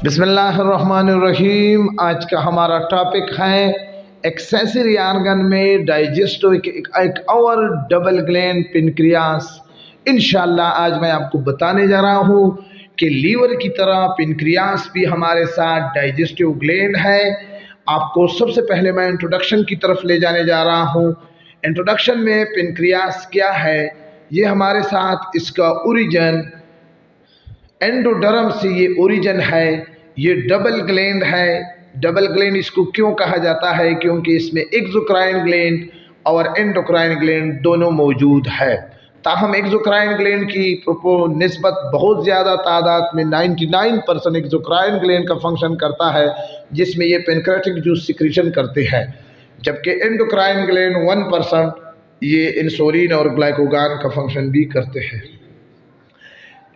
बिस्मिल्लाहिर्रहमानिर्रहीम। आज का हमारा टॉपिक है एक्सेसरी ऑर्गन में डाइजेस्टिव एक और डबल ग्लैंड पेनक्रियास। इंशाल्लाह आज मैं आपको बताने जा रहा हूँ कि लीवर की तरह पेनक्रियास भी हमारे साथ डाइजेस्टिव ग्लैंड है। आपको सबसे पहले मैं इंट्रोडक्शन की तरफ ले जाने जा रहा हूँ। इंट्रोडक्शन में पेनक्रियास क्या है, ये हमारे साथ इसका ओरिजिन एंडोडर्म से ये ओरिजिन है। ये डबल ग्लैंड है। डबल ग्लैंड इसको क्यों कहा जाता है? क्योंकि इसमें एक्सोक्राइन ग्लैंड और एंडोक्राइन ग्लैंड दोनों मौजूद है। ताहम एक्सोक्राइन ग्लैंड की निस्बत बहुत ज़्यादा तादाद में 99% एक्सोक्राइन ग्लैंड का फंक्शन करता है, जिसमें ये पेनक्रेटिक जूस सिक्रीशन करते हैं, जबकि एंडोक्राइन ग्लैंड 1% ये इंसुलिन और ग्लाइकोगान का फंक्शन भी करते हैं।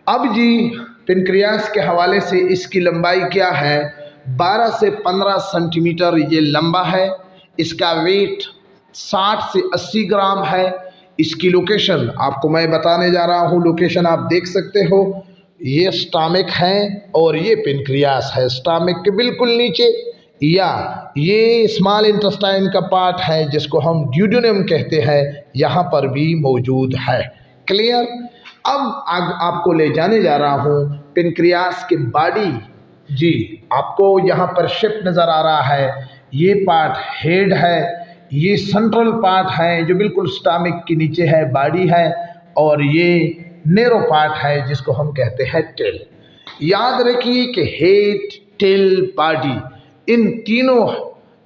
अब जी पेनक्रियास के हवाले से इसकी लंबाई क्या है? 12 से 15 सेंटीमीटर ये लंबा है। इसका वेट 60 से 80 ग्राम है। इसकी लोकेशन आपको मैं बताने जा रहा हूँ। लोकेशन आप देख सकते हो, ये स्टमक है और ये पेनक्रियास है। स्टमक के बिल्कुल नीचे, या ये स्मॉल इंटेस्टाइन का पार्ट है जिसको हम ड्यूडेनम कहते हैं, यहाँ पर भी मौजूद है। क्लियर? अब आपको ले जाने जा रहा हूँ पेनक्रियास के बॉडी। जी आपको यहाँ पर शेप नज़र आ रहा है। ये पार्ट हेड है, ये सेंट्रल पार्ट है जो बिल्कुल स्टमक के नीचे है, बॉडी है, और ये नेरो पार्ट है जिसको हम कहते हैं टेल। याद रखिए कि हेड, टेल, बॉडी, इन तीनों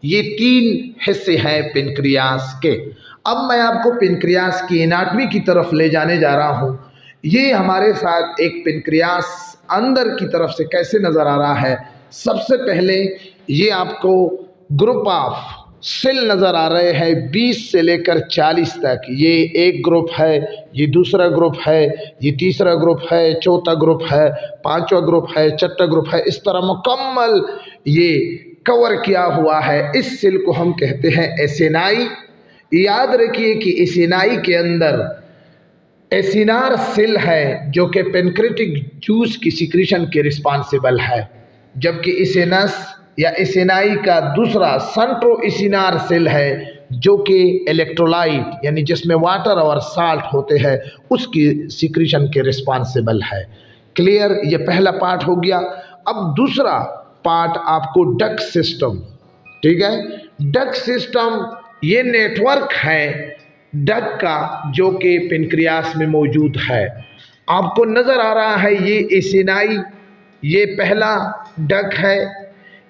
ये 3 हिस्से हैं पेनक्रियास के। अब मैं आपको पेनक्रियास की एनाटॉमी की तरफ ले जाने जा रहा हूँ। ये हमारे साथ एक पेनक्रियास अंदर की तरफ से कैसे नज़र आ रहा है। सबसे पहले ये आपको ग्रुप ऑफ सेल नज़र आ रहे हैं 20 से लेकर 40 तक। ये एक ग्रुप है, ये दूसरा ग्रुप है, ये तीसरा ग्रुप है, चौथा ग्रुप है, पांचवा ग्रुप है, छठा ग्रुप है। इस तरह मुकम्मल ये कवर किया हुआ है। इस सेल को हम कहते हैं एसिनाई। याद रखिए कि एसिनाई के अंदर एसिनार सेल है जो कि पेनक्रेटिक जूस की सिक्रीशन के रिस्पॉन्सिबल है, जबकि एसिनस या एसिनाई का दूसरा सेंट्रो एसिनार सेल है जो कि इलेक्ट्रोलाइट यानी जिसमें वाटर और साल्ट होते हैं उसकी सिक्रीशन के रिस्पॉन्सिबल है। क्लियर? ये पहला पार्ट हो गया। अब दूसरा पार्ट आपको डक्ट सिस्टम। ठीक है, डक्ट सिस्टम ये नेटवर्क है डक का जो कि पेनक्रियास में मौजूद है। आपको नज़र आ रहा है ये एसिनाई, ये पहला डक है।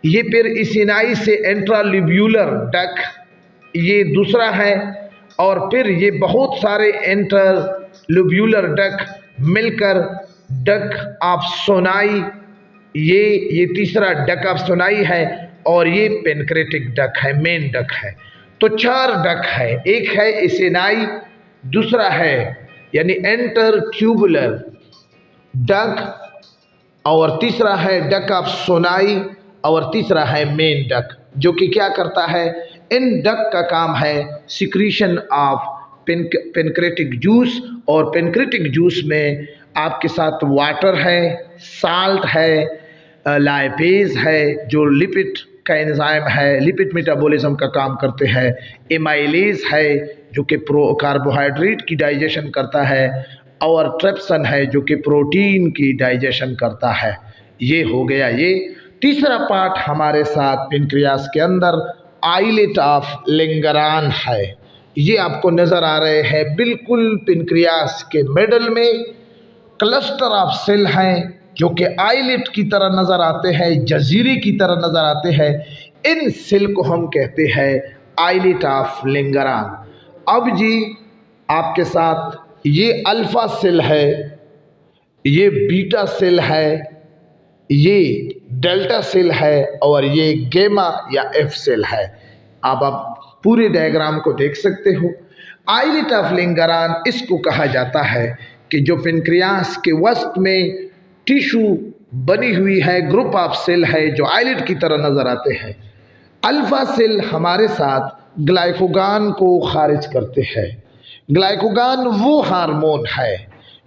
ये फिर एसिनाई से इंट्राल्यूब्यूलर डक ये दूसरा है, और फिर ये बहुत सारे इंट्राल्यूब्यूलर डक मिलकर डक ऑफ सोनाई, ये तीसरा डक ऑफ सोनाई है, और ये पेनक्रेटिक डक है, मेन डक है। तो 4 डक है। एक है एसिनाई, दूसरा है यानी एंटर ट्यूबुलर डक, और तीसरा है डक ऑफ सोनाई, और तीसरा है मेन डक, जो कि क्या करता है? इन डक का काम है सिक्रीशन ऑफ पेनक्रेटिक जूस, और पेनक्रेटिक जूस में आपके साथ वाटर है, साल्ट है, लाइपेज है जो लिपिड का एंजाइम है, लिपिड मेटाबॉलिज्म का काम करते हैं, एमाइलेज है जो कि कार्बोहाइड्रेट की डाइजेशन करता है, और ट्रिप्सिन है जो कि प्रोटीन की डाइजेशन करता है। ये हो गया। ये तीसरा पार्ट हमारे साथ पेनक्रियास के अंदर आइलेट ऑफ लैंगरान है। ये आपको नज़र आ रहे हैं बिल्कुल पेनक्रियास के मिडल में क्लस्टर ऑफ सेल हैं जो कि आइलेट की तरह नज़र आते हैं, जजीरे की तरह नज़र आते हैं। इन सेल को हम कहते हैं आइलेट ऑफ लैंगरान। अब जी आपके साथ ये अल्फा सेल है, ये बीटा सेल है, ये डेल्टा सेल है, और ये गेमा या एफ सेल है। अब आप पूरे डायग्राम को देख सकते हो। आइलेट ऑफ लैंगरान इसको कहा जाता है कि जो पेनक्रियास के वस्त में टिश्यू बनी हुई है, ग्रुप ऑफ सेल है जो आइलेट की तरह नज़र आते हैं। अल्फा सेल हमारे साथ ग्लाइकोगान को खारिज करते हैं। ग्लाइकोगान वो हार्मोन है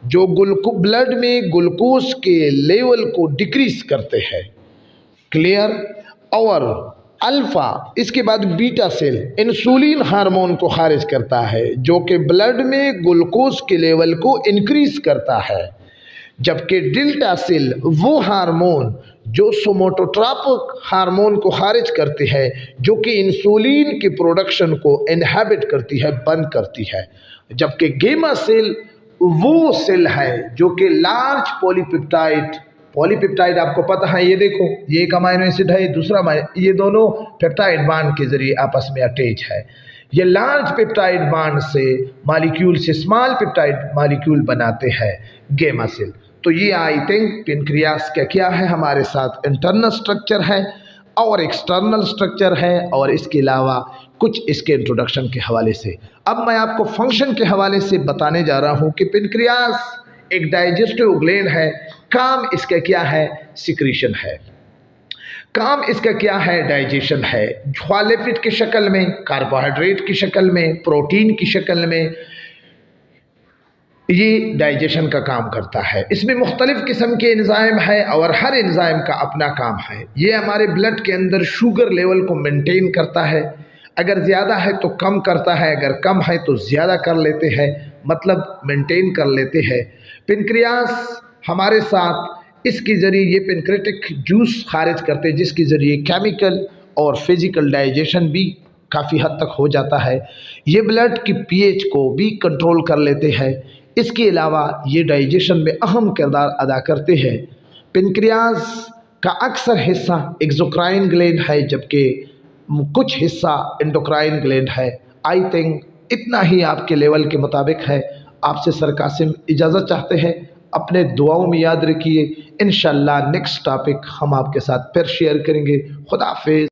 जो ब्लड में ग्लूकोज के लेवल को डिक्रीज करते हैं। क्लियर। और अल्फा, इसके बाद बीटा सेल इंसुलिन हार्मोन को खारिज करता है जो कि ब्लड में ग्लूकोज के लेवल को इंक्रीज करता है, जबकि डेल्टा सेल वो हार्मोन जो सोमेटोट्रोपिक हार्मोन को खारिज करती है जो कि इंसुलिन की प्रोडक्शन को इनहिबिट करती है, बंद करती है, जबकि गामा सेल वो सेल है जो कि लार्ज पॉलीपेप्टाइड आपको पता है, ये देखो ये एक अमाइनो एसिड है, दूसरा ये दोनों पेप्टाइड बांड के जरिए आपस में अटैच है। ये लार्ज पेप्टाइड बांड से मॉलिक्यूल से स्मॉल पेप्टाइड मॉलिक्यूल बनाते हैं गामा सेल। तो ये आई थिंक पेनक्रियास का क्या है हमारे साथ इंटरनल स्ट्रक्चर है और एक्सटर्नल स्ट्रक्चर है, और इसके अलावा कुछ इसके इंट्रोडक्शन के हवाले से। अब मैं आपको फंक्शन के हवाले से बताने जा रहा हूँ कि पेनक्रियास एक डाइजेस्टिव ग्लैंड है। काम इसका क्या है? सिक्रीशन है। काम इसका क्या है? डाइजेशन है। लिपिड की शक्ल में, कार्बोहाइड्रेट की शक्ल में, प्रोटीन की शक्ल में ये डाइजेशन का काम करता है। इसमें मुख्तलिफ किस्म के एंजाइम है और हर एंजाइम का अपना काम है। ये हमारे ब्लड के अंदर शुगर लेवल को मेंटेन करता है, अगर ज़्यादा है तो कम करता है, अगर कम है तो ज़्यादा कर लेते हैं, मतलब मेंटेन कर लेते हैं। पेनक्रियास हमारे साथ इसके ज़रिए ये पेनक्रेटिक जूस खारिज करते हैं जिसके ज़रिए केमिकल और फिज़िकल डाइजेशन भी काफ़ी हद तक हो जाता है। ये ब्लड की पीएच को भी कंट्रोल कर लेते हैं। इसके अलावा ये डाइजेशन में अहम किरदार अदा करते हैं। पेनक्रियास का अक्सर हिस्सा एक्सोक्राइन ग्लैंड है जबकि कुछ हिस्सा एंडोक्राइन ग्लैंड है। आई थिंक इतना ही आपके लेवल के मुताबिक है। आपसे सर कासिम इजाज़त चाहते हैं। अपने दुआओं में याद रखिए। इंशाअल्लाह नेक्स्ट टॉपिक हम आपके साथ फिर शेयर करेंगे। खुदा हाफिज़।